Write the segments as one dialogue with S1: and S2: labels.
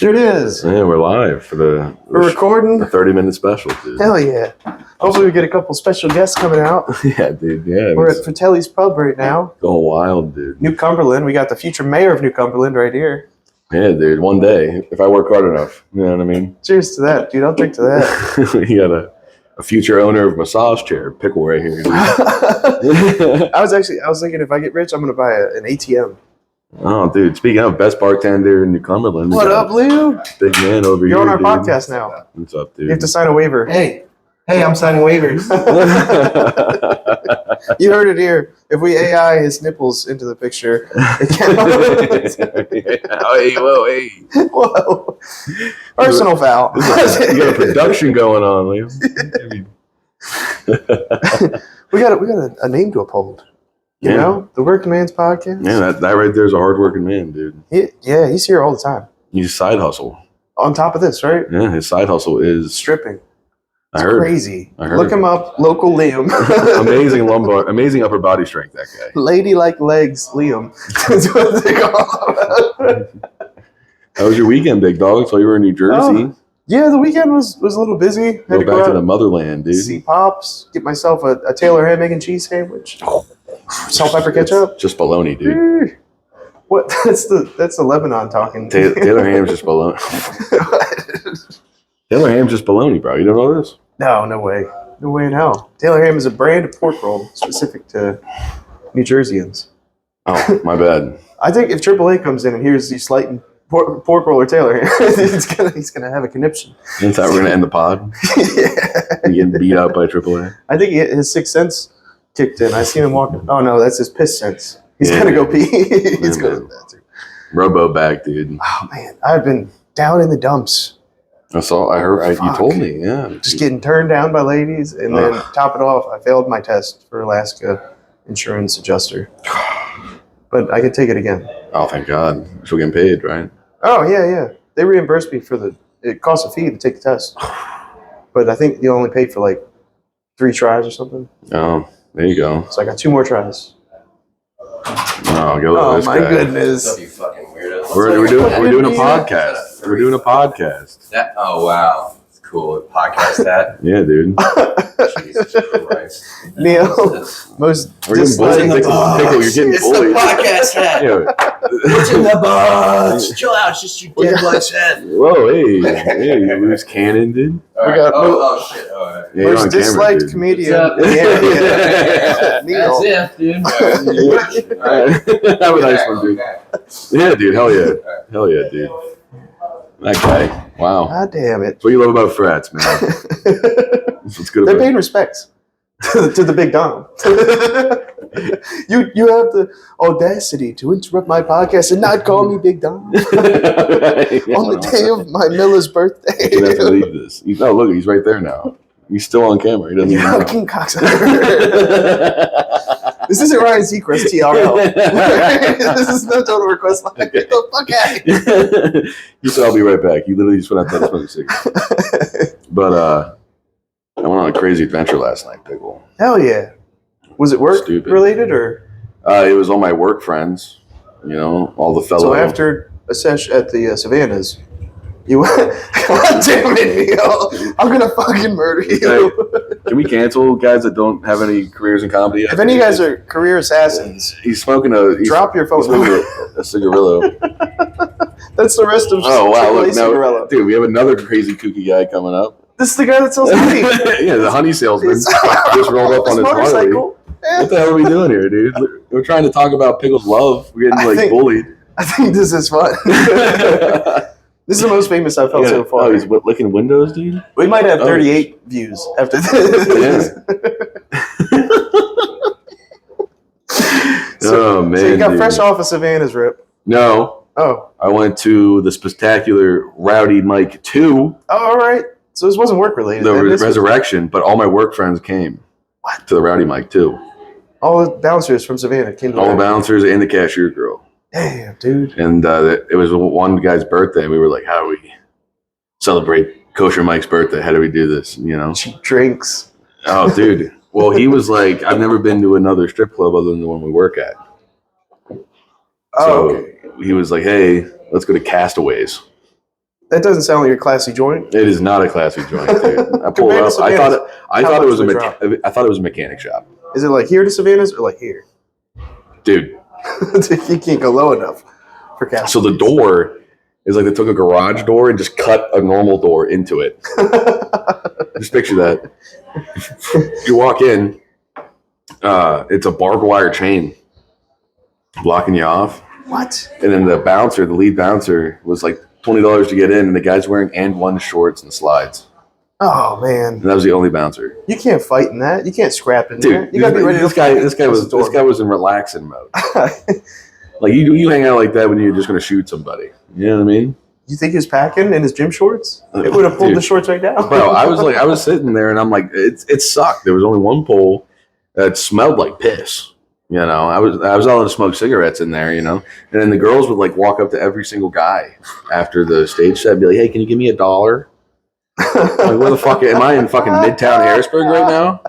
S1: Sure it is.
S2: Yeah, we're live for
S1: We're recording.
S2: The 30-minute special, dude.
S1: Hell yeah. Hopefully we get a couple special guests coming out.
S2: Yeah, dude. Yeah.
S1: We're at Fratellis pub right now.
S2: Going wild, dude.
S1: New Cumberland. We got the future mayor of New Cumberland right here.
S2: Yeah, dude. One day, if I work hard enough. You know what I mean?
S1: Cheers to that, dude. I'll drink to that.
S2: You got a future owner of massage chair, Pickle right here.
S1: I was thinking if I get rich, I'm going to buy an ATM.
S2: Oh, dude. Speaking of best bartender in New Cumberland.
S1: What up, Lou?
S2: Big man over here.
S1: You're on our
S2: dude.
S1: podcast now.
S2: What's up, dude?
S1: You have to sign a waiver.
S3: Hey, I'm signing waivers.
S1: You heard it here. If we AI his nipples into the picture, it can't.
S2: Hey, whoa, hey.
S1: Whoa. Personal foul.
S2: You got a production going on, Liam.
S1: We got a name to uphold. You know? The Working Man's Podcast.
S2: Yeah, that right there is a hardworking man, dude.
S1: He's here all the time.
S2: He's side hustle.
S1: On top of this, right?
S2: Yeah, his side hustle is
S1: Stripping.
S2: I heard.
S1: Crazy.
S2: I heard.
S1: Look him up, local Liam.
S2: amazing upper body strength, that guy.
S1: Ladylike legs, Liam. That's what they call him.
S2: How was your weekend, big dog? So you were in New Jersey.
S1: Yeah, the weekend was a little busy.
S2: Go back to the motherland, dude.
S1: See Pops, get myself a Taylor ham, egg, and cheese sandwich. Salt, pepper, ketchup.
S2: Just bologna, dude.
S1: What? That's the Lebanon talking.
S2: Taylor ham's just bologna. Taylor ham's just bologna, bro. You don't know this?
S1: No way. No way in hell. Taylor ham is a brand of pork roll specific to New Jerseyans.
S2: Oh, my bad.
S1: I think if AAA comes in and hears you slighting pork roll or Taylor ham, he's gonna have a conniption.
S2: That's how we're gonna end the pod.
S1: Yeah.
S2: You getting beat up by AAA.
S1: I think his sixth sense kicked in. I seen him walking. Oh no, that's his piss sense. He's gonna go pee. He's going to the bathroom.
S2: Robo back, dude.
S1: Oh man, I've been down in the dumps.
S2: I heard. You told me, yeah.
S1: Just getting turned down by ladies, and then top it off, I failed my test for Alaska insurance adjuster. But I could take it again.
S2: Oh, thank God. Still getting paid, right?
S1: Oh yeah. They reimbursed me for it costs a fee to take the test. But I think you only paid for like 3 tries or something.
S2: Oh, there you go.
S1: So I got 2 more tries.
S2: Oh,
S1: my goodness.
S3: You fucking weirdo.
S2: We're doing a podcast. We're doing a podcast.
S3: Oh wow, it's cool. Podcast that.
S2: Yeah, dude.
S3: Jesus Christ.
S1: Neil, most
S2: We're getting bullied. Pickle, you're getting
S3: It's
S2: bullied.
S3: the podcast hat.
S2: Yeah.
S3: What's in the box? Chill out. It's just your dead blood head.
S2: Whoa, hey, you loose cannon, dude.
S1: We got
S3: Shit. All right.
S2: Yeah, you're
S1: most
S2: on camera,
S1: disliked
S2: dude.
S1: comedian.
S3: What's up?
S1: Yeah. Neil.
S3: That's it, dude.
S2: Have a nice one, dude. Yeah, dude. Hell yeah, dude. That guy. Wow.
S1: God damn it.
S2: That's what you love about Frats, man. That's what's good
S1: They're
S2: about
S1: paying respects to the big Dom. You have the audacity to interrupt my podcast and not call me Big Dom on the day of my Miller's birthday.
S2: You have to leave this. No, look, he's right there now. He's still on camera. He doesn't even know.
S1: King cocksucker. This isn't Ryan Seacrest TRL. This is no Total Request Line. Get the fuck out of here.
S2: You said I'll be right back. You literally just went out there to smoke a cigarette. But I went on a crazy adventure last night, Pickle.
S1: Hell yeah. Was it work
S2: Stupid.
S1: related or?
S2: It was all my work friends. You know, all the fellow.
S1: So after a sesh at the Savannahs, you went, God damn it, Neil. I'm going to fucking murder you.
S2: Can we cancel guys that don't have any careers in comedy?
S1: If any of you guys are career assassins,
S2: He's smoking
S1: drop your phone.
S2: He's smoking a cigarillo.
S1: That's the rest of
S2: Oh, wow.
S1: AAA
S2: Look,
S1: Cigarello.
S2: dude, we have another crazy kooky guy coming up.
S1: This is the guy that sells honey.
S2: Yeah, the honey salesman just rolled up on his Harley. What the hell are we doing here, dude? We're trying to talk about Pickles' love. We're getting bullied.
S1: I think this is fun. This is the most famous I've felt so far.
S2: Oh, he's licking windows, dude?
S1: We might have 38 views after this.
S2: Oh, man.
S1: So you got
S2: dude.
S1: fresh off of Savannah's rip.
S2: No.
S1: Oh.
S2: I went to the spectacular Rowdy Mike 2.
S1: Oh, all right. So this wasn't work related.
S2: The resurrection, but all my work friends came. What? To the Rowdy Mike 2.
S1: All the bouncers from Savannah came to
S2: all the bouncers and the cashier girl.
S1: Damn, dude.
S2: And it was one guy's birthday. We were like, how do we celebrate Kosher Mike's birthday? How do we do this? You know?
S1: Cheap drinks.
S2: Oh, dude. Well, he was like, I've never been to another strip club other than the one we work at. So he was like, hey, let's go to Castaways.
S1: That doesn't sound like a classy joint.
S2: It is not a classy joint, dude. I pulled up. I thought it was a mechanic shop.
S1: Is it like here to Savannah's or like here?
S2: Dude.
S1: You can't go low enough for Castaways.
S2: So the door is like they took a garage door and just cut a normal door into it. Just picture that. You walk in, it's a barbed wire chain blocking you off.
S1: What?
S2: And then the lead bouncer, was like $20 to get in, and the guy's wearing and one shorts and slides.
S1: Oh man!
S2: And that was the only bouncer.
S1: You can't fight in that. You can't scrap in there.
S2: Dude,
S1: You gotta be ready.
S2: This guy was in relaxing mode. Like you hang out like that when you're just gonna shoot somebody. You know what I mean?
S1: You think he was packing in his gym shorts? It would have pulled the shorts right down.
S2: Bro, I was sitting there and I'm like, it sucked. There was only one pole that smelled like piss. You know, I was allowed to smoke cigarettes in there, you know, and then the girls would like walk up to every single guy after the stage set and be like, hey, can you give me $1? Like, where the fuck am I in fucking Midtown Harrisburg right now?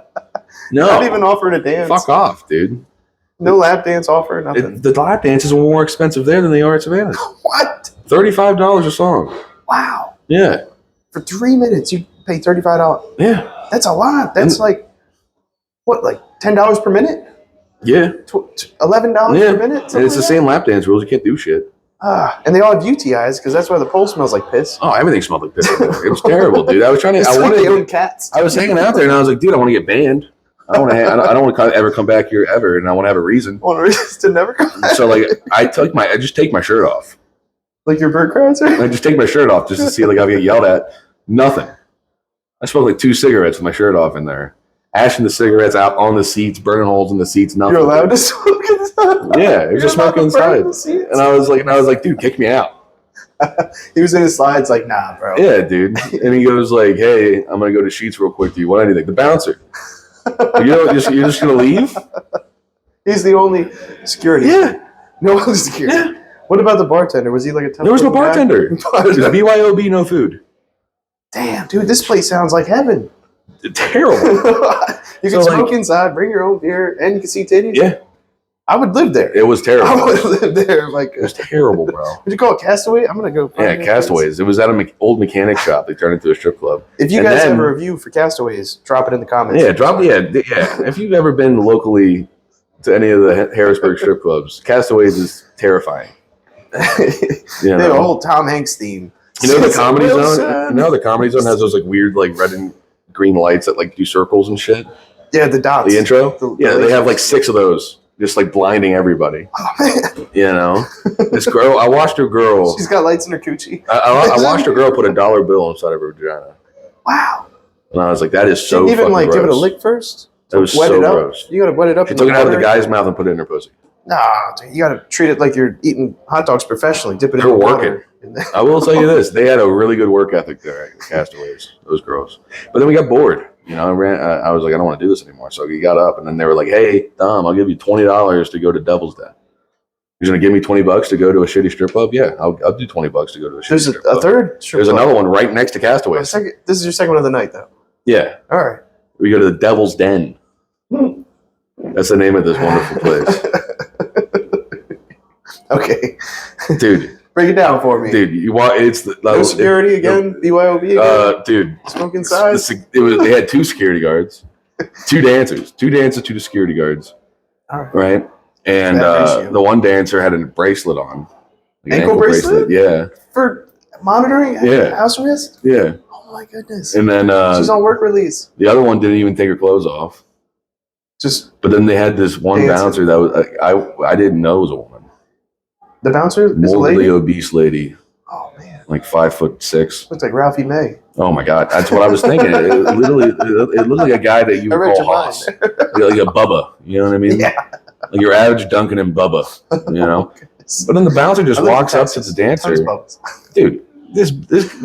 S2: No.
S1: Not even offering a dance.
S2: Fuck off, dude.
S1: No lap dance offer, nothing.
S2: The lap dances are more expensive there than they are at Savannah.
S1: What?
S2: $35 a song.
S1: Wow.
S2: Yeah.
S1: For 3 minutes, you pay $35.
S2: Yeah.
S1: That's a lot. That's like, what, like $10 per minute?
S2: Yeah.
S1: $11 per minute?
S2: And it's the same lap dance rules. You can't do shit.
S1: And they all have UTIs because that's why the pole smells like piss.
S2: Oh, everything smelled like piss. It was terrible, dude. I was trying to.
S1: They own cats.
S2: I was hanging out there, and I was like, dude, I want to get banned. I don't want to ever come back here ever, and I want to have a reason.
S1: Want a reason to never come back.
S2: So like, I just take my shirt off.
S1: Like your Bert Kreischer?
S2: I just take my shirt off just to see like I'll get yelled at. Nothing. I smoked like 2 cigarettes with my shirt off in there. Ashing the cigarettes out on the seats, burning holes in the seats. Nothing.
S1: You're allowed to smoke inside?
S2: Yeah, it was just smoking inside. And I was like, dude, kick me out.
S1: He was in his slides like, nah, bro.
S2: Yeah, dude. And he goes like, hey, I'm going to go to Sheets real quick. Do you want anything? The bouncer. You're just going to leave?
S1: He's the only security.
S2: Yeah.
S1: No other security. Yeah. What about the bartender? Was he like a tough
S2: There was no bartender. BYOB, no food.
S1: Damn, dude, this place sounds like heaven.
S2: Terrible.
S1: You can smoke inside, bring your own beer, and you can see titties.
S2: Yeah.
S1: I would live there.
S2: It was terrible.
S1: I would live there. Like,
S2: it was terrible, bro.
S1: Would you call it Castaway? I'm going to go.
S2: Yeah, Castaways. It was at an old mechanic shop. They turned it into a strip club.
S1: If you guys have a review for Castaways, drop it in the comments.
S2: Yeah, yeah. If you've ever been locally to any of the Harrisburg strip clubs, Castaways is terrifying.
S1: They have a whole Tom Hanks theme.
S2: You know the Comedy Zone? You know the Comedy Zone has those like weird like red and green lights that like do circles and shit?
S1: Yeah, the dots.
S2: The intro? They have like 6 of those. Just like blinding everybody.
S1: Oh, man.
S2: You know? This girl, I watched her girl.
S1: She's got lights in her coochie.
S2: I watched her girl put $1 bill inside of her vagina.
S1: Wow.
S2: And I was like, that is so
S1: fucking
S2: fucking
S1: like
S2: gross.
S1: give it a lick first?
S2: That was so gross.
S1: You gotta wet it up.
S2: She took it out of the guy's mouth and put it in her pussy.
S1: Nah, dude, you gotta treat it like you're eating hot dogs professionally. Dip it in
S2: They were
S1: the
S2: working.
S1: water.
S2: I will tell you this. They had a really good work ethic there at Castaways. Those girls. But then we got bored. You know, I was like, I don't want to do this anymore. So he got up, and then they were like, hey, Dom, I'll give you $20 to go to Devil's Den. You're going to give me $20 to go to a shitty strip club? Yeah, I'll do $20 to go to a shitty strip club.
S1: There's a third strip
S2: There's
S1: club.
S2: another one right next to Castaways.
S1: This is your second one of the night, though.
S2: Yeah.
S1: All right.
S2: We go to the Devil's Den. That's the name of this wonderful place.
S1: Okay.
S2: Dude.
S1: Break it down for me.
S2: Dude, it's the
S1: no security again. BYOB again. Dude, smoke inside.
S2: They had 2 security guards, 2 dancers, 2 security guards.
S1: All
S2: right. And the one dancer had a bracelet on,
S1: like ankle bracelet.
S2: Yeah.
S1: For monitoring.
S2: Yeah.
S1: House arrest.
S2: Yeah.
S1: Oh my goodness.
S2: And then
S1: she's on work release.
S2: The other one didn't even take her clothes off. But then they had this one bouncer that was I didn't know was a woman.
S1: The bouncer is
S2: morbidly obese lady.
S1: Oh man,
S2: like 5'6".
S1: Looks like Ralphie May.
S2: Oh my god, that's what I was thinking. It looked like a guy that you would call Hoss, like a Bubba. You know what I mean?
S1: Yeah.
S2: Like your average Duncan and Bubba. You know. But then the bouncer just walks up to the dancer. Dude, this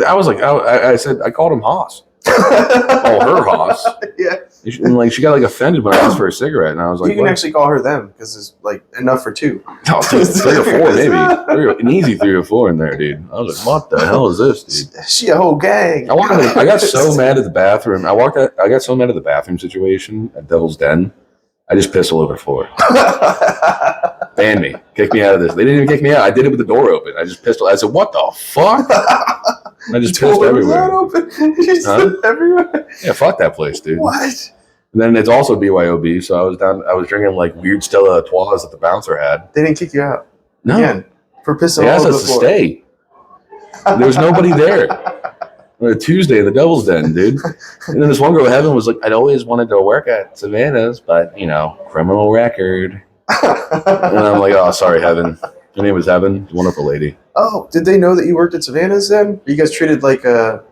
S2: I was like, I said I called him Hoss. Oh, her Hoss.
S1: Yeah.
S2: And like she got like offended when I asked for a cigarette, and I was like,
S1: you can actually call her them because it's like enough for 2.
S2: Oh, 3 or 4 maybe. An easy 3 or 4 in there, dude. I was like, what the hell is this, dude?
S1: She a whole gang.
S2: I got so mad at the bathroom. I got so mad at the bathroom situation at Devil's Den. I just pissed all over the floor. Banned me. Kicked me out of this. They didn't even kick me out. I did it with the door open. I just pissed. I said, what the fuck? I just
S1: The
S2: pissed
S1: door was not
S2: everywhere.
S1: open. You just everywhere.
S2: Yeah, fuck that place, dude.
S1: What?
S2: And then it's also BYOB, so I was drinking like weird Stella Artois that the bouncer had.
S1: They didn't kick you out.
S2: No,
S1: Again, for pissing
S2: they
S1: all
S2: asked
S1: over
S2: us
S1: the
S2: to
S1: floor.
S2: stay. There was nobody there. On a Tuesday in the Devil's Den, dude. And then this one girl, Heaven, was like, I'd always wanted to work at Savannah's, but, criminal record. And I'm like, oh, sorry, Heaven. Her name was Heaven. Wonderful lady.
S1: Oh, did they know that you worked at Savannah's then? Were you guys treated like a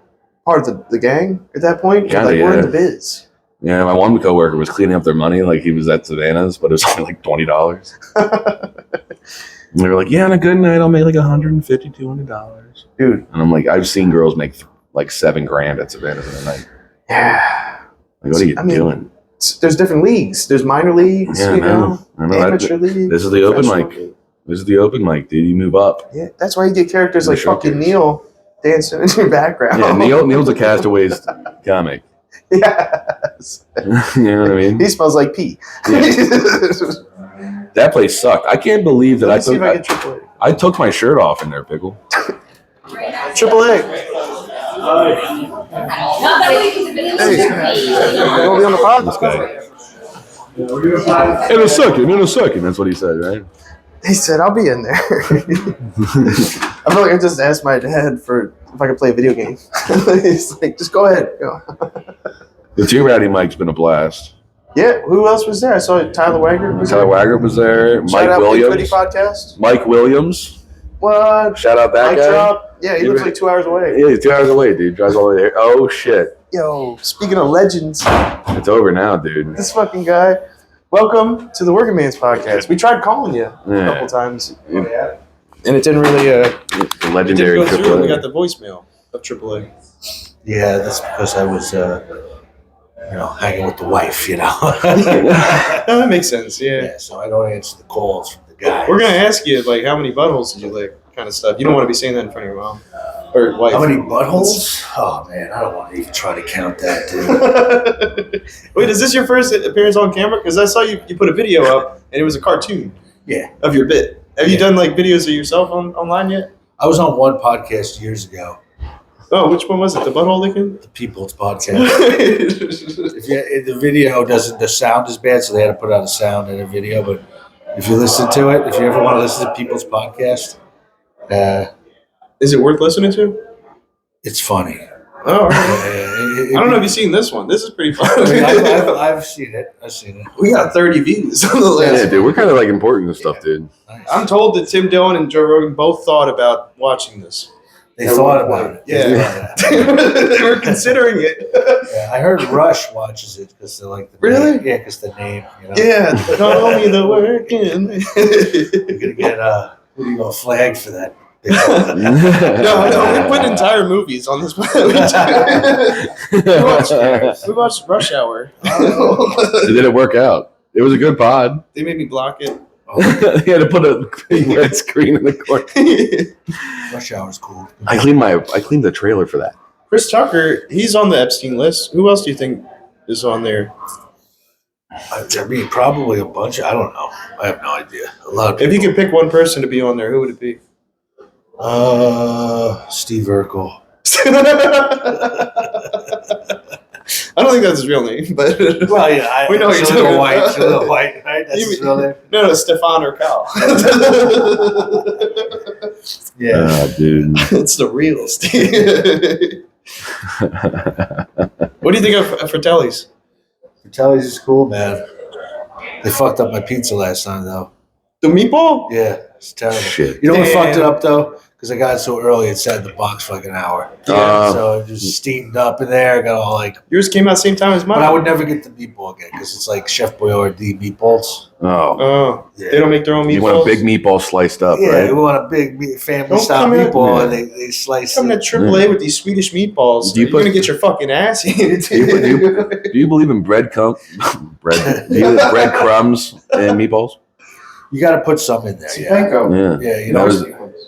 S1: part of the gang at that point?
S2: Kinda,
S1: like, we're in
S2: yeah.
S1: the biz.
S2: Yeah, my one coworker was cleaning up their money like he was at Savannah's, but it was only like $20. And they were like, yeah, on a good night, I'll make like $150, $200.
S1: Dude.
S2: And I'm like, I've seen girls make like $7,000 at Savannah's in a night.
S1: Yeah.
S2: Like, what are you doing?
S1: There's different leagues. There's minor leagues,
S2: Yeah, I know.
S1: amateur leagues.
S2: This is the open
S1: professional
S2: mic.
S1: league.
S2: This is the open mic, dude. You move up.
S1: Yeah, that's why you get characters
S2: The
S1: like fucking
S2: showcase.
S1: Neil dancing in your background.
S2: Yeah, Neil's a Castaways comic.
S1: Yes.
S2: You know what I mean?
S1: He smells like pee.
S2: Yeah. That place sucked. I can't believe that
S1: Let me see if I get triple A.
S2: I took my shirt off in there, Pickle.
S1: Triple A. Hey, you want to be on the pod?
S2: This guy. In a second. That's what he said, right?
S1: He said, I'll be in there. I feel like I just asked my dad for if I could play a video game. He's like, just go ahead. Go.
S2: The Two Rowdy Mike's been a blast.
S1: Yeah, who else was there? I saw Tyler Wagner. Was
S2: Tyler
S1: there?
S2: Wagner was there.
S1: Shout
S2: Mike
S1: out Big
S2: Williams.
S1: Footy Podcast.
S2: Mike Williams.
S1: What?
S2: Shout out that
S1: Mike
S2: guy.
S1: Drop. Yeah, he lives like 2 hours away.
S2: Yeah, he's 2 hours away, dude. Drives all the way there. Oh, shit.
S1: Yo, speaking of legends,
S2: It's over now, dude.
S1: this fucking guy. Welcome to the Working Man's Podcast. We tried calling you a couple times, and it didn't really.
S2: The legendary
S1: It didn't go through. We
S2: AAA.
S1: got the voicemail of AAA.
S3: Yeah, that's because I was, hanging with the wife,
S1: No, that makes sense. Yeah.
S3: Yeah, so I don't answer the calls from the guy.
S1: We're gonna ask you like how many buttholes did you lick, kind of stuff. You don't want to be saying that in front of your mom or wife.
S3: How many buttholes? Oh man, I don't want to even try to count that, dude.
S1: Wait, is this your first appearance on camera? Because I saw you put a video up and it was a cartoon.
S3: Yeah.
S1: Of your bit. Have you done like videos of yourself online yet?
S3: I was on one podcast years ago,
S1: Oh, which one was it? The butthole licking?
S3: the People's Podcast. If the video doesn't, the sound is bad, so they had to put out a sound and a video. But if you listen to it, if you ever want to listen to People's Podcast,
S1: Is it worth listening to?
S3: it's funny.
S1: Oh, all right. I don't know if you've seen this one. This is pretty fun.
S3: I've seen it. I've seen it.
S1: We got 30 views on the list.
S2: Yeah, dude. We're kind of like important and stuff, dude.
S3: Nice.
S1: I'm told that Tim Dillon and Joe Rogan both thought about watching this.
S3: They thought about it.
S1: Yeah. They were considering it.
S3: Yeah, I heard Rush watches it because they like the
S1: Really?
S3: name. Yeah, because the name.
S1: Yeah, call me the working.
S3: You're gonna get what do you flag for that?
S1: No, we put entire movies on this. we watched Rush Hour.
S2: It didn't work out. It was a good pod.
S1: They made me block it.
S2: He had to put a big red screen in the corner.
S3: Rush Hour's cool.
S2: I cleaned the trailer for that.
S1: Chris Tucker, he's on the Epstein list. Who else do you think is on there?
S3: I mean, probably a bunch. I don't know. I have no idea. A lot of
S1: If
S3: people.
S1: you could pick one person to be on there, who would it be?
S3: Steve Urkel.
S1: I don't think that's his real name, but
S3: Well, yeah,
S1: We know what you're talking
S3: Jaleel
S1: about.
S3: White. Jaleel White, right? That's
S1: You
S3: his
S1: mean-
S3: real name.
S1: no, Stefan or Cal.
S3: Yeah.
S2: Dude.
S1: It's the real Steve. What do you think of Fratellis?
S3: Fratellis is cool, man. They fucked up my pizza last time, though.
S1: The meatball?
S3: Yeah, it's terrible.
S2: Shit.
S3: You know what
S1: Damn.
S3: fucked it up, though? Because I got it so early, it sat in the box for like an hour. So it just steamed up in there. Got all like.
S1: Yours came out same time as mine.
S3: But I would never get the meatball again because it's like Chef Boyardee meatballs.
S2: Oh.
S1: Oh,
S3: Yeah.
S1: they don't make their own meatballs.
S2: You want a big meatball sliced up,
S3: Yeah,
S2: right?
S3: we want a big family
S1: Don't
S3: style
S1: come in-
S3: meatball,
S2: Yeah.
S3: and they slice
S1: Coming
S3: it.
S1: to AAA with these Swedish meatballs,
S2: Do you
S1: you're
S2: put-
S1: gonna get your fucking ass handed to
S2: Do you-
S1: you.
S2: Do you believe in breadcrumbs and meatballs?
S3: You got to put some in there. Yeah,
S1: Panko.
S2: Yeah.
S3: yeah, you
S2: That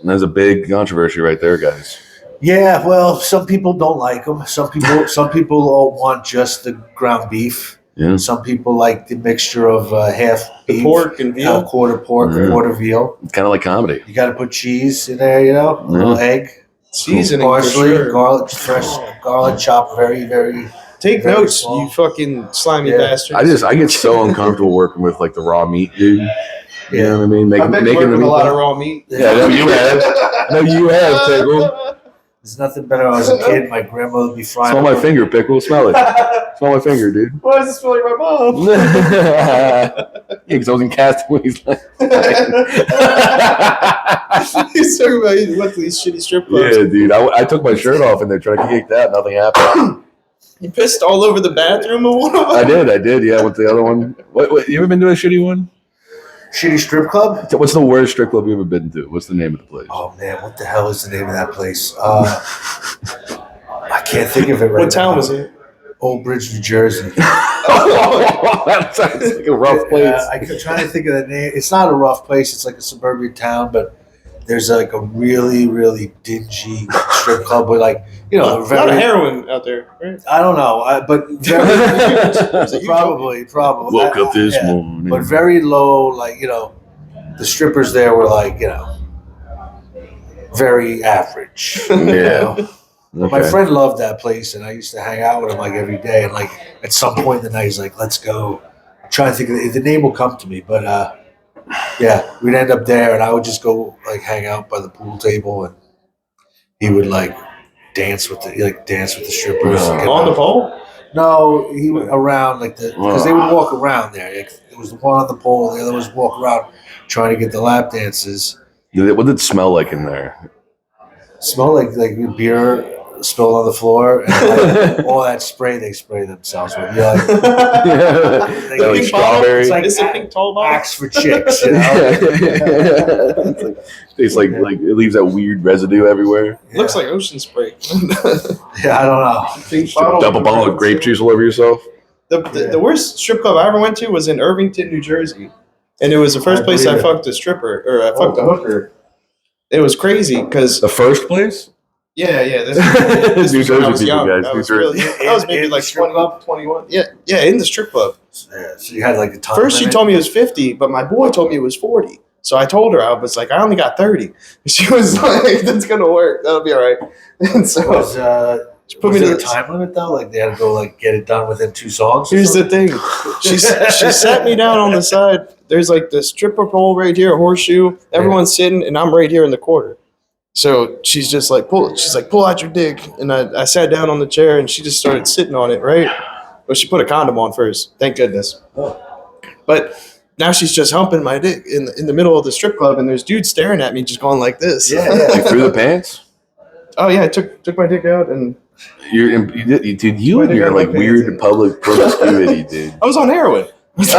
S3: know.
S2: was a big controversy right there, guys.
S3: Yeah, well, some people don't like them. Some people all want just the ground beef.
S2: Yeah.
S3: Some people like the mixture of half
S1: The
S3: beef,
S1: pork and veal.
S3: quarter pork,
S2: Yeah.
S3: quarter veal.
S2: Kind of like comedy.
S3: You got to put cheese in there, a little egg.
S1: Seasoning for
S3: Parsley,
S1: sure.
S3: garlic, fresh garlic chopped, very, very.
S1: Take
S3: very
S1: notes,
S3: small.
S1: you fucking slimy
S3: Yeah.
S1: bastards.
S2: I get so uncomfortable working with like the raw meat, dude. You know what I mean?
S1: I've been
S2: Making
S1: working
S2: the
S1: with a lot of
S2: meatball.
S1: raw meat.
S2: Yeah, I know you have. I know you have, Pickle.
S3: There's nothing better. When I was a kid, my grandmother would be frying.
S2: Smell my
S3: up-
S2: finger, Pickle. Smell it. Smell my finger, dude.
S1: Why does it smell like my mom?
S2: Yeah, because I was in casting when he's like.
S1: He's talking about he went to these shitty strip clubs.
S2: Yeah, dude. I took my shirt off and they're trying to kick that. Nothing happened.
S1: You pissed all over the bathroom of one of them?
S2: I did. Yeah, went to the other one. What? You ever been to a shitty one?
S3: Shitty strip club?
S2: What's the worst strip club you ever been to? What's the name of the place?
S3: Oh man, what the hell is the name of that place? I can't think of it right now.
S1: What town was it?
S3: Old Bridge, New Jersey.
S2: That sounds like a rough place.
S3: I'm trying to think of the name. It's not a rough place. It's like a suburban town, but there's like a really, really dingy strip club with like, you know,
S1: A lot of heroin out there, right?
S3: I don't know, but very, probably.
S2: Woke up this
S3: Yeah.
S2: morning.
S3: But very low, like, you know, the strippers there were like, you know, very average. you
S2: Yeah.
S3: know? But my friend loved that place, and I used to hang out with him like every day. And like at some point in the night, he's like, "Let's go." I'm trying to think of the name will come to me, but yeah, we'd end up there, and I would just go like hang out by the pool table, and he would like dance with the strippers.
S2: Oh.
S3: and get
S1: On the pole?
S3: No, he would around like because they would walk around there. Like, there was the one on the pole, the other was walk around trying to get the lap dances.
S2: What did it smell like in there?
S3: Smell like beer spilled on the floor, and like, all that spray they spray themselves with. You're like,
S2: Yeah, like
S1: Pink
S2: strawberry.
S3: It's like
S1: It's a pink tall bottle.
S3: Axe for chicks, you know?
S2: It's like it leaves that weird residue everywhere.
S1: Looks like ocean spray.
S3: Yeah, I don't know.
S1: Pink
S2: Dump a bottle of grape juice all over yourself.
S1: The worst strip club I ever went to was in Irvington, New Jersey. And it was the first
S3: I
S1: place I
S3: believe it.
S1: fucked a stripper, or I fucked a hooker. It was crazy because
S2: The first place?
S1: yeah, this
S2: New
S1: was when I
S2: Jersey
S1: was
S2: people,
S1: young.
S2: guys.
S1: I
S2: New
S1: was
S2: Jersey.
S1: really, I was maybe
S3: In
S1: like
S3: the strip
S1: 20,
S3: club?
S1: 21. Yeah, in the strip club.
S3: Yeah, so you had like a time
S1: First she
S3: limit?
S1: told me it was 50, but my boy told me it was 40. So I told her, I was like, I only got 30. And she was like, that's gonna work. That'll be all right. And so
S3: Was,
S1: she put
S3: was
S1: me
S3: there
S1: to
S3: a time limit though? Like they had to go like get it done within 2 songs? or
S1: Here's the
S3: something?
S1: thing. She sat me down on the side. There's like the stripper pole right here, a horseshoe. Everyone's sitting, and I'm right here in the corner. So she's just like, pull out your dick. And I sat down on the chair, and she just started sitting on it, right? But she put a condom on first. Thank goodness. But now she's just humping my dick in the middle of the strip club, and there's dudes staring at me just going like this.
S3: Yeah,
S2: Like through the pants?
S1: Oh, yeah, I took my dick out, and
S2: You and your like weird public promiscuity, dude.
S1: I was on heroin.
S3: It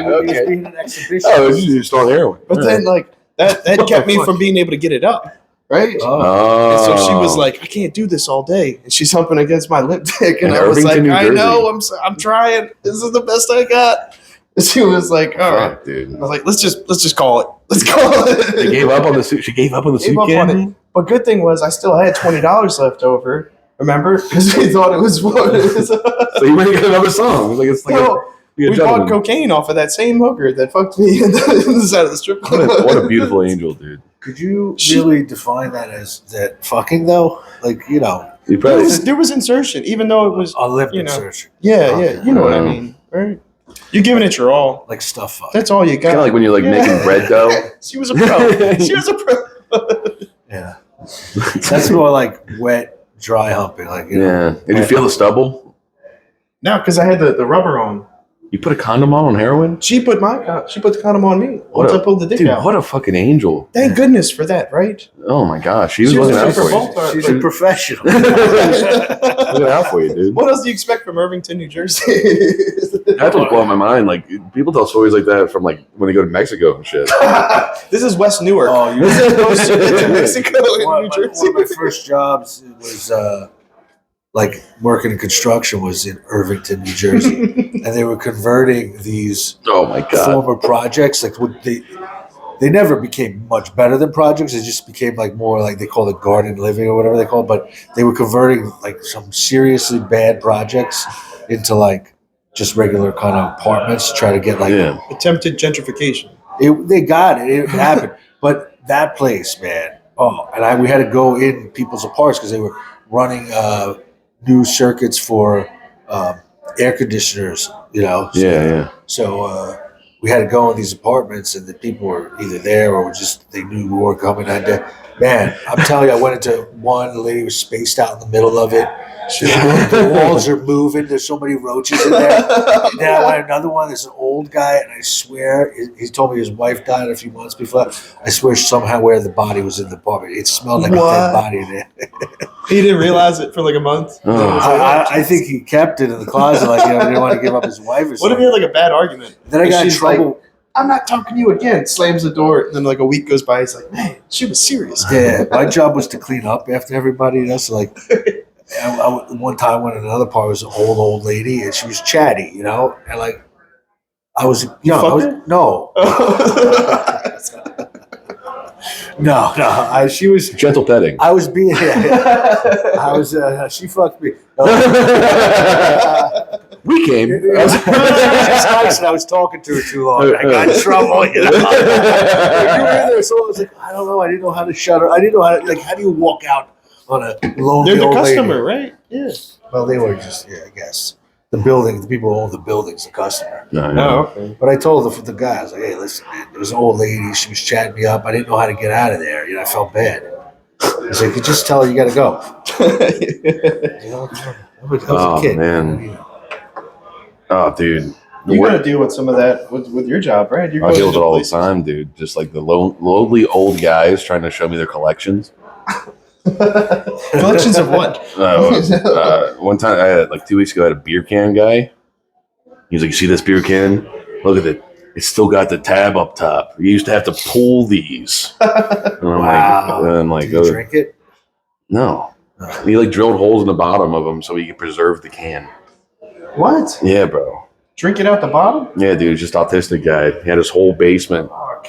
S3: was
S2: Okay.
S3: being an exhibition.
S2: Oh, you just on heroin.
S1: But then, like, that kept me from being able to get it up, right?
S2: Oh.
S1: And so she was like, I can't do this all day. And she's humping against my lip dick. And
S2: In
S1: I was
S2: Irvington,
S1: like,
S2: New
S1: I know,
S2: Jersey.
S1: I'm trying. This is the best I got. And she was like, all right.
S2: Fuck, dude.
S1: I was like, let's just call it. Let's call
S2: They
S1: it.
S2: gave up on the suit. She gave up on the
S1: Gave
S2: suit
S1: up on
S2: candy.
S1: it. But good thing was I still had $20 left over. Remember? Because we thought it was what it was.
S2: So you might get another song. It's like
S1: Well,
S2: a
S1: we
S2: gentleman.
S1: bought cocaine off of that same hooker that fucked me in the side of the strip club.
S2: What a beautiful angel, dude.
S3: Could you really define that as that fucking though? Like, you know,
S2: You probably
S1: There was insertion, even though it was,
S3: a lip
S1: You know.
S3: insertion.
S1: yeah, you know what I mean, right? You're giving it your all.
S3: Like stuff fuck.
S1: That's all you got.
S2: kind of like when you're like making bread dough.
S1: She was a pro. She was a pro.
S3: Yeah. That's more like wet, dry humping. Like, you know.
S2: Yeah. Did you feel the stubble?
S1: No, because I had the rubber on.
S2: You put a condom on heroin?
S1: She put the condom on me once I pulled the dick
S2: Dude,
S1: out.
S2: what a fucking angel.
S1: Thank goodness for that, right?
S2: Oh my gosh. She was
S1: She was
S2: looking
S1: a
S2: out for
S1: super
S2: you.
S1: bowl.
S3: She's a professional.
S2: Looking out for you, dude.
S1: What else do you expect from Irvington, New Jersey?
S2: That's what's blowing my mind. Like people tell stories like that from like when they go to Mexico and shit.
S1: This is West Newark.
S3: Oh, you
S1: This is closer to Mexico
S3: one,
S1: and
S3: of
S1: New
S3: my,
S1: Jersey.
S3: one of my first jobs was like working in construction was in Irvington, New Jersey, and they were converting these
S2: Oh my god.
S3: former projects. Like they never became much better than projects. It just became like more like they call it garden living or whatever they call it. But they were converting like some seriously bad projects into like just regular kind of apartments. To try to get like
S1: Attempted gentrification.
S3: they got it. It happened. But that place, man, Oh, and we had to go in people's apartments because they were running new circuits for air conditioners. So we had to go in these apartments, and the people were either there or just they knew we weren't coming. Man, I'm telling you, I went into one. The lady was spaced out in the middle of it. The walls are moving. There's so many roaches in there. And then I went to another one. There's an old guy, and I swear he told me his wife died a few months before. I swear somehow where the body was in the apartment. It smelled like a dead body in there.
S1: He didn't realize it for like a month.
S3: I think he kept it in the closet, like didn't want to give up his wife or something.
S1: What if he had like a bad argument?
S3: Then I got in trouble.
S1: Like, I'm not talking to you again. Slams the door, and then like a week goes by. He's like, man, she was serious.
S3: Yeah, my job was to clean up after everybody. So like, one time when another part was an old lady, and she was chatty, and like I was young. No. No. She was
S2: gentle petting.
S3: I was being. I was. She fucked me.
S2: We came.
S3: I was talking to her too long. I got in trouble. You were in there, so I was like, I don't know. I didn't know how to shut her. I didn't know how to, how do you walk out on a lonely
S1: They're the
S3: old
S1: customer,
S3: lady?
S1: right? Yeah.
S3: Well, they were just, I guess. The people who own the building's the customer.
S1: No. Okay.
S3: But I told the guy, I was like, hey, listen, man, there was an old lady. She was chatting me up. I didn't know how to get out of there. I felt bad. I was like, you just tell her you got to go. I was a kid.
S2: Man. Oh, dude.
S1: You got to deal with some of that with your job, right?
S2: I deal with it all the time, dude. Just like the lonely old guys trying to show me their collections.
S1: Collections of what?
S2: One time, I had 2 weeks ago, I had a beer can guy. He was like, "You see this beer can? Look at it. It's still got the tab up top. You used to have to pull these." And I'm like,
S3: Did you drink it?
S2: No. And he drilled holes in the bottom of them so he could preserve the can.
S1: What?
S2: Yeah, bro.
S1: Drink it out the bottom?
S2: Yeah, dude, just autistic guy. He had his whole basement.
S1: Fuck.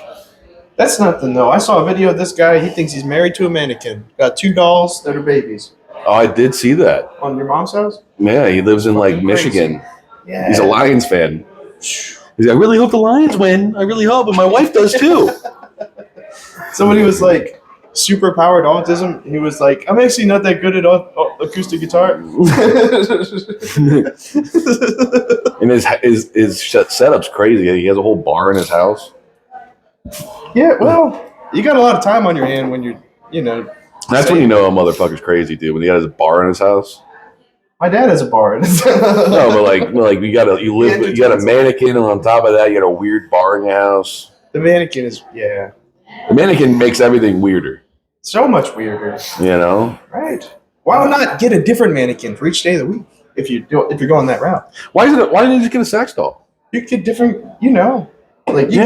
S1: That's nothing, though. I saw a video of this guy. He thinks he's married to a mannequin. Got 2 dolls that are babies.
S2: Oh, I did see that.
S1: On your mom's house?
S2: Yeah, he lives in Michigan.
S1: Yeah.
S2: He's a Lions fan. He's like, I really hope the Lions win. I really hope, and my wife does too.
S1: Somebody was like, super powered autism. He was like, I'm actually not that good at acoustic guitar.
S2: And his setup's crazy. He has a whole bar in his house.
S1: Yeah, well, you got a lot of time on your hand when you're,
S2: That's when you know a motherfucker's crazy, dude. When he got his bar in his house.
S1: My dad has a bar.
S2: No, but you got a mannequin, and on top of that, you got a weird bar in your house.
S1: The mannequin is, yeah.
S2: The mannequin makes everything weirder.
S1: So much weirder. Right. Why not get a different mannequin for each day of the week if you're going that route?
S2: Why didn't you just get a sex doll?
S1: You get different, you can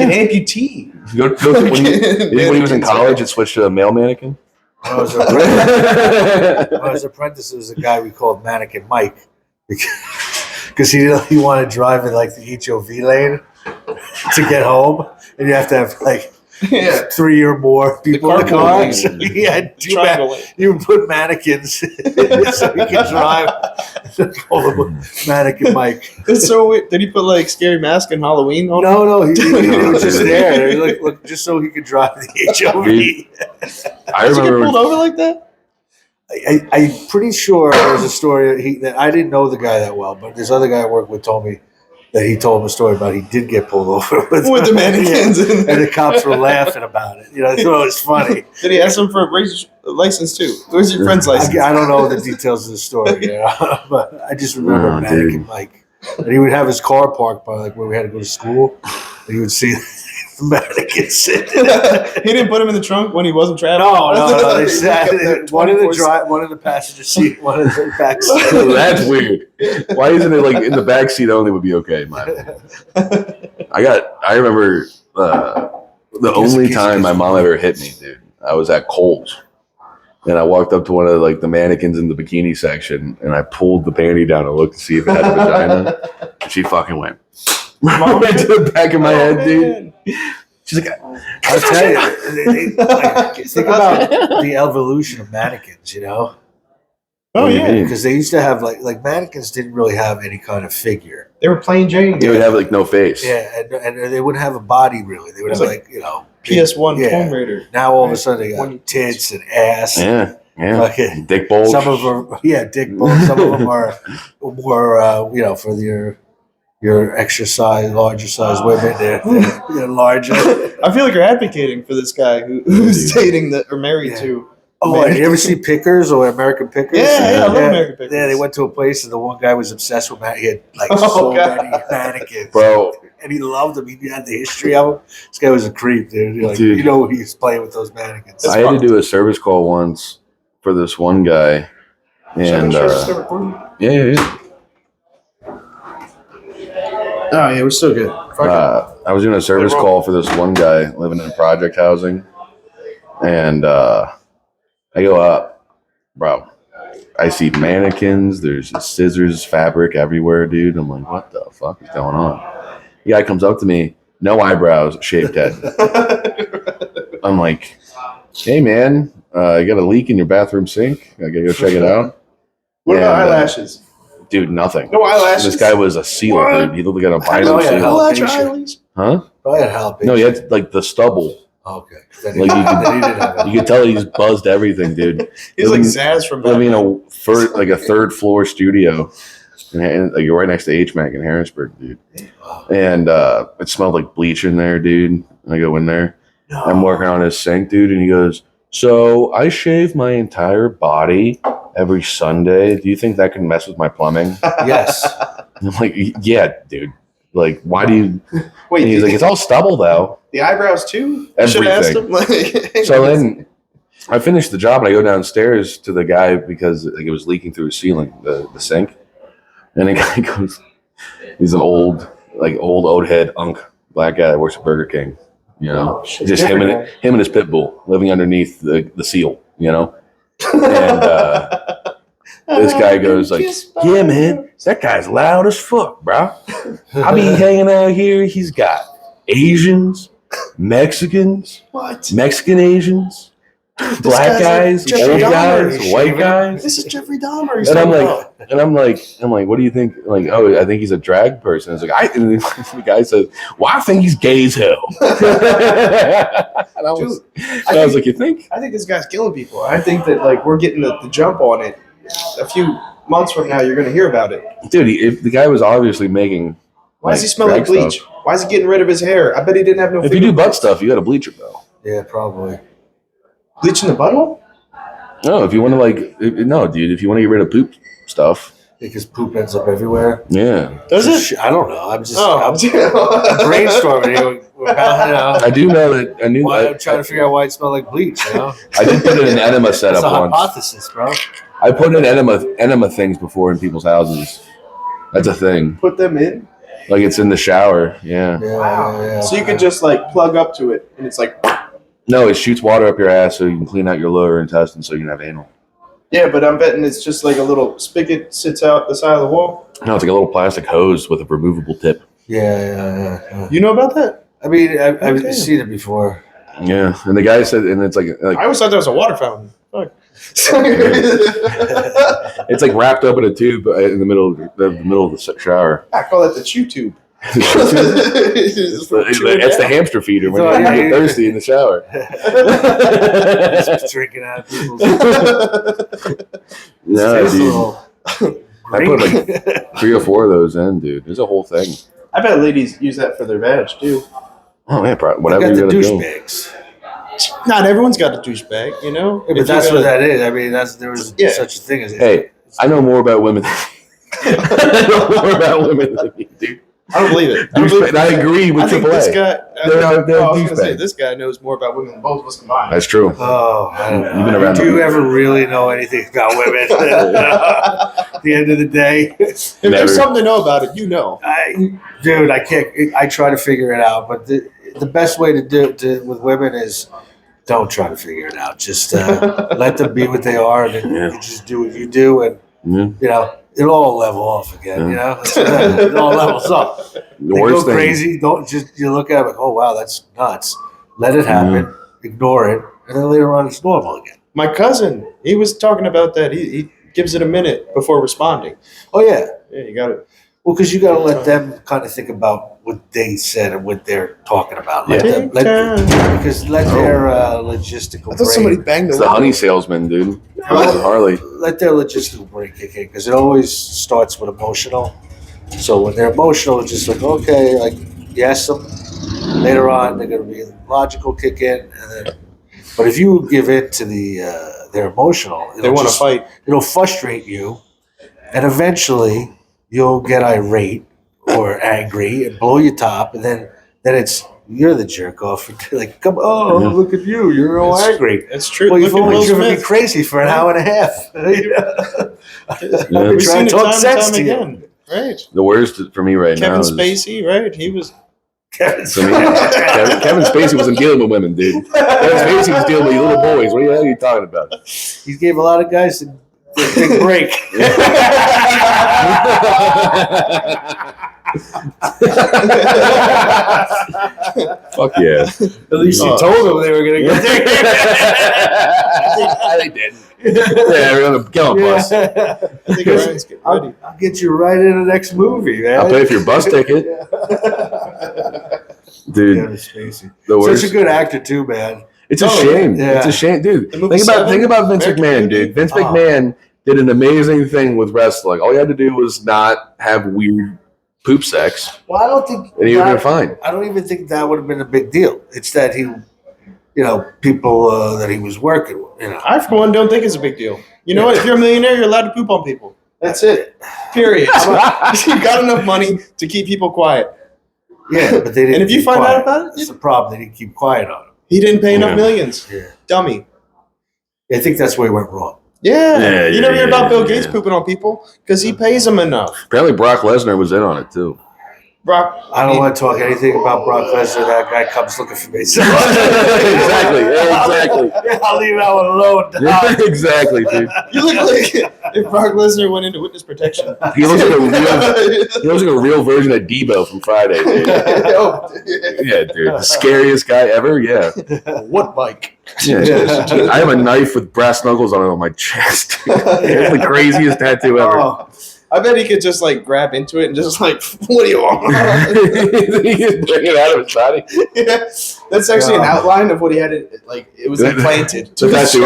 S1: amputee.
S2: When he was in college, it switched to a male mannequin.
S3: When I was apprentice, there was a guy we called Mannequin Mike because he wanted to drive in the HOV lane to get home, and you have to have 3 or more people in the car. So he had he would put mannequins so he could drive. Call him Mannequin Mike.
S1: It's so weird. Did he put scary mask and Halloween on?
S3: No, he was just there. Look, just so he could drive the HOV.
S1: I remember. Did you get pulled over like that?
S3: I'm pretty sure there was a story that I didn't know the guy that well, but this other guy I worked with told me that he told him a story about he did get pulled over with
S1: the mannequins,
S3: and the cops were laughing about it. I thought it was funny.
S1: Did he ask him for a license too? Where's your friend's license?
S3: I don't know the details of the story, but I just remember Mannequin Mike, and he would have his car parked by where we had to go to school, and he would see the mannequin sitting.
S1: He didn't put him in the trunk when he wasn't traveling.
S3: No. They sat one in the passenger seat, one in the back seat.
S2: That's weird. Why isn't it in the back seat only would be okay? I remember the only time my mom ever hit me, dude. I was at Kohl's, and I walked up to one of the mannequins in the bikini section, and I pulled the panty down to look to see if it had a vagina, and she fucking went. Mom went to the back of my head, dude. She's like,
S3: I'll tell you, think about the evolution of mannequins,
S1: Oh yeah,
S3: because they used to have mannequins didn't really have any kind of figure.
S1: They were plain Jane.
S2: They would have no face.
S3: Yeah, and they wouldn't have a body really. They would have
S1: PS1
S3: Yeah.
S1: Tomb Raider.
S3: Now all of a sudden they got
S1: 20.
S3: tits and ass.
S2: Yeah.
S3: Fucking,
S2: Dick bulge.
S3: some of them, dick bulge. Some of them are more, for your exercise, larger size women. They're larger.
S1: I feel like you're advocating for this guy who's dating or married to.
S3: Oh,
S1: man.
S3: you ever see Pickers or American Pickers?
S1: Yeah, I love American Pickers.
S3: Yeah, they went to a place and the one guy was obsessed with he had like
S1: Oh, God.
S3: many mannequins,
S2: Bro.
S3: and he loved them. He had the history of them. This guy was a creep, dude. You're like,
S2: Dude.
S3: you know, he's playing with those mannequins.
S2: I had to do a service call once for this one guy. And yeah.
S1: Oh yeah, we're still good.
S2: I was doing a service call for this one guy living in project housing, and I go up, bro. I see mannequins. There's scissors, fabric everywhere, dude. I'm like, what the fuck is going on? The guy comes up to me, no eyebrows, shaved head. I'm like, hey man, you got a leak in your bathroom sink? I gotta go check it out.
S1: What about eyelashes?
S2: Dude, nothing.
S1: No eyelashes.
S2: This guy was a sealer, dude. He looked like an albino
S3: yeah,
S2: seal.
S3: jalapeno.
S2: Huh?
S3: Probably had jalapeno.
S2: No, he had like the stubble.
S3: Okay. Then
S2: Like
S3: he did have
S2: you could tell he's buzzed everything, dude.
S1: He's like Zaz from
S2: living in a third floor studio, and like you're right next to HMAC in Harrisburg, dude. And it smelled like bleach in there, dude. And I go in there.
S3: No.
S2: I'm working on his sink, dude, and he goes, "So I shave my entire body every Sunday. Do you think that can mess with my plumbing?"
S3: Yes.
S2: And I'm like, "Yeah, dude. Like, why do you?"
S1: Wait,
S2: and he's like, "It's all stubble, though."
S1: the eyebrows too? You should have asked him. Like,
S2: So then I finished the job and I go downstairs to the guy because like, it was leaking through his ceiling, the sink. And the guy goes, he's an old head unk black guy that works at Burger King. You know, just him and his pit bull living underneath the seal. You know, and this guy goes like, "Yeah, man, that guy's loud as fuck, bro. I be hanging out here. He's got Asians, Mexicans, Mexican Asians, black guys, old guys, white guys."
S1: This is Jeffrey Dahmer.
S2: And I'm like, what do you think? Like, oh, I think he's a drag person. It's like, and the guy says, well, I think he's gay as hell. And I was like, you think?
S1: I think this guy's killing people. I think that like we're getting the jump on it. A few months from now, you're going to hear about it.
S2: Dude, if the guy was obviously making.
S1: Why does he smell like bleach?
S2: Stuff.
S1: Why is he getting rid of his hair? I bet he didn't have no.
S2: If you do butt stuff, you got to bleach it though.
S3: Yeah, probably.
S1: Bleach in the butthole?
S2: No, if you want to no, dude. If you want to get rid of poop stuff.
S3: Because poop ends up everywhere.
S2: Yeah.
S1: Does it?
S3: I don't know. I'm just
S1: I'm
S3: brainstorming here.
S2: I do know that.
S3: I'm trying to figure out why it smelled like bleach. You know?
S2: I did put in an enema setup
S3: That's a
S2: once.
S3: hypothesis, bro.
S2: I put in enema things before in people's houses. That's a thing.
S1: Put them in?
S2: Like it's in the shower. Yeah.
S3: Yeah.
S1: So you could just like plug up to it and it's like.
S2: No, it shoots water up your ass so you can clean out your lower intestine so you can have anal.
S1: Yeah, but I'm betting it's just like a little spigot sits out the side of the wall.
S2: No, it's like a little plastic hose with a removable tip.
S3: Yeah.
S1: You know about that?
S3: I mean, I've seen it before.
S2: Yeah, and the guy said, and it's like
S1: I always thought that was a water fountain. Fuck.
S2: It's like wrapped up in a tube in the middle of the shower.
S1: I call it the chew tube.
S2: It's the hamster feeder when you get thirsty in the shower.
S3: Just drinking out of people's.
S2: No, dude. I put like 3 or 4 of those in, dude. There's a whole thing.
S1: I bet ladies use that for their badge too.
S2: Oh yeah, whatever you're gonna do.
S3: Douchebags.
S1: Not everyone's got a douchebag, you know.
S3: Yeah, but that's what that is. I mean, there was such a thing as.
S2: Hey, I know more about women. I know more about women than you, dude.
S1: I don't believe it.
S2: I agree with
S1: think
S2: AAA.
S1: this guy.
S2: They're
S1: I was going to say this guy knows more about women than both of us combined.
S2: That's true.
S3: Oh, I don't know.
S2: You've been around
S3: Do you ever really know anything about women? At the end of the day,
S1: if there's something to know about it, you know.
S3: Dude, I can't. I try to figure it out, but the best way to do it with women is don't try to figure it out. Just let them be what they are, and then you just do what you do, and you know. It'll all level off again, you know. It all levels up. They go crazy. Don't just you look at it like, oh wow, that's nuts. Let it happen. Ignore it, and then later on, it's normal again.
S1: My cousin, he was talking about that. He gives it a minute before responding.
S3: Oh yeah,
S1: Yeah, you got it.
S3: Well, because you got to let them kind of think about what they said and what they're talking about. Let
S2: Yeah.
S3: them, let their logistical
S1: I thought somebody
S3: brain,
S1: banged
S2: It's
S1: the
S2: the
S1: window.
S2: honey salesman, dude.
S3: What?
S2: Harley.
S3: let their logistical brain kick in, because it always starts with emotional. So when they're emotional, it's just like, okay, like yes, them. Later on, they're going to be logical kick in, and then. But if you give in to they're emotional,
S1: They want to fight.
S3: It'll frustrate you, and eventually you'll get irate or angry and blow your top, and then it's you're the jerk off. Like, come on,
S2: Yeah.
S3: look at you, you're all
S1: It's-
S3: angry.
S1: It's true.
S3: Well, you've
S1: Look at
S3: only
S1: Will
S3: driven me
S1: Smith.
S3: crazy for an hour and a half. I've been
S1: We've
S3: trying
S1: seen
S3: to
S1: it
S3: talk
S1: time and
S3: sense
S1: time
S3: to you.
S1: again. Right.
S2: The worst for me right
S1: Kevin
S2: now is
S1: Spacey, right? He was.
S3: Kevin
S2: for me, Kevin Spacey wasn't dealing with women, dude. Kevin Spacey was dealing with little boys. What the hell are you talking about?
S3: He gave a lot of guys a big break.
S2: Fuck yeah.
S3: At least you
S1: Oh.
S3: told them they were going to get there.
S2: They didn't. Yeah, we're on the killing bus.
S1: I think Ryan's getting ready.
S3: I'll get you right in the next movie, man.
S2: I'll pay for your bus ticket, dude.
S3: Kevin Spacey.
S2: The worst.
S3: Such a good actor too, man.
S2: It's a
S1: Oh,
S2: shame.
S3: yeah.
S2: It's a shame, dude.
S1: The movie
S2: Think
S1: Seven,
S2: about Vince
S1: American
S2: McMahon,
S1: Beauty.
S2: dude. Vince
S3: Oh.
S2: McMahon did an amazing thing with wrestling. All you had to do was not have weird poop sex,
S3: Well, I don't think
S2: and you would have been fine.
S3: I don't even think that would have been a big deal. It's that he, people that he was working with.
S1: I, for one, don't think it's a big deal. You know what? If you're a millionaire, you're allowed to poop on people. That's it. Period. You got enough money to keep people quiet.
S3: Yeah, but they didn't.
S1: And if you
S3: keep
S1: find
S3: quiet.
S1: out about it,
S3: That's the problem. They didn't keep quiet on him.
S1: he didn't pay enough
S2: Yeah.
S1: millions.
S3: Yeah,
S1: Dummy.
S3: I think that's where he went wrong.
S1: Yeah.
S2: Yeah,
S1: you
S2: yeah,
S1: never hear
S2: yeah,
S1: about Bill
S2: yeah.
S1: Gates pooping on people because he pays them enough.
S2: Apparently, Brock Lesnar was in on it too.
S1: Brock,
S3: I don't want to talk anything about Brock Lesnar. That guy comes looking for me. So
S2: Exactly.
S3: I'll leave that one alone.
S2: Yeah, exactly, dude.
S1: You look like if Brock Lesnar went into witness protection.
S2: He looks like a real version of Debo from Friday, dude. Yeah, dude. The scariest guy ever. Yeah.
S1: What bike?
S2: Yeah. I have a knife with brass knuckles on it on my chest. It's the craziest tattoo ever.
S3: Oh,
S1: I bet he could just like grab into it and just like, what do you want?
S2: He just bring it out of his body.
S1: Yeah. That's actually an outline of what he had. It was implanted.
S2: The tattoo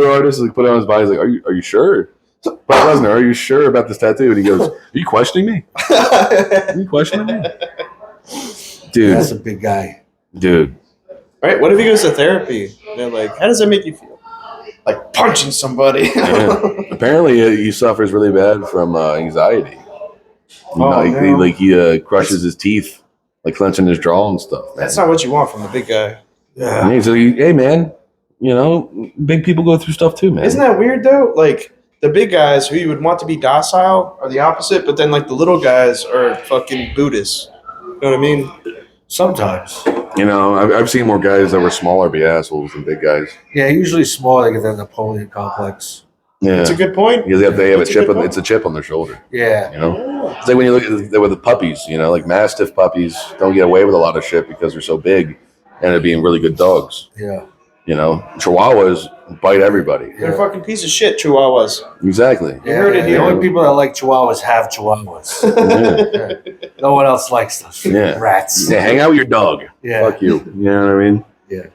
S2: artist like, put it on his body. He's like, "Are you sure, Brock Lesnar? Are you sure about this tattoo?" And he goes, "Are you questioning me? Are you questioning me, dude?
S3: that's a big guy.
S2: Dude,
S1: Right? What if he goes to therapy? They're like, how does that make you feel? Like punching somebody.
S2: yeah. Apparently he suffers really bad from anxiety. He crushes his teeth, like clenching his jaw and stuff. Man.
S1: That's not what you want from the big guy.
S3: Yeah.
S2: And he's like, hey man, big people go through stuff too, man.
S1: Isn't that weird though? Like the big guys who you would want to be docile are the opposite, but then like the little guys are fucking Buddhists. You know what I mean?
S3: Sometimes.
S2: I've seen more guys that were smaller be assholes than big guys.
S3: Yeah, usually small. They get that Napoleon complex.
S2: Yeah,
S1: That's a good point.
S2: because they have a
S1: That's a
S2: chip.
S1: good point.
S2: It's a chip on their shoulder.
S3: Yeah.
S2: It's like when you look at with the puppies. Like Mastiff puppies don't get away with a lot of shit because they're so big, and they're being really good dogs.
S3: Yeah.
S2: Chihuahuas bite everybody.
S1: They're a fucking piece of shit, Chihuahuas.
S2: Exactly.
S1: You heard it
S3: The
S1: here.
S3: only people that like Chihuahuas have Chihuahuas.
S2: Yeah.
S3: No one else likes those
S2: Yeah.
S3: rats.
S2: Yeah, hang out with your dog.
S3: Yeah.
S2: Fuck you. You know what I mean?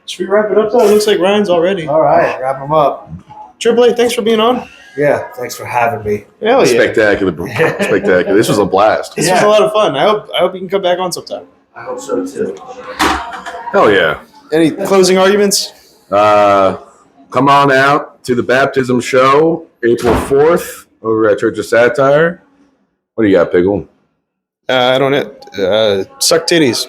S1: Should we wrap it up though? It looks like Ryan's already.
S3: All right, wrap them up.
S1: Triple A, thanks for being on.
S3: Yeah, thanks for having me.
S1: Hell yeah.
S2: Spectacular. Spectacular. This was a blast.
S1: This was a lot of fun. I hope you can come back on sometime.
S3: I hope so too.
S2: Hell yeah.
S1: Any closing arguments?
S2: Come on out to the baptism show April 4th over at Church of Satire. What do you got, Pickle?
S1: I don't know. Suck titties.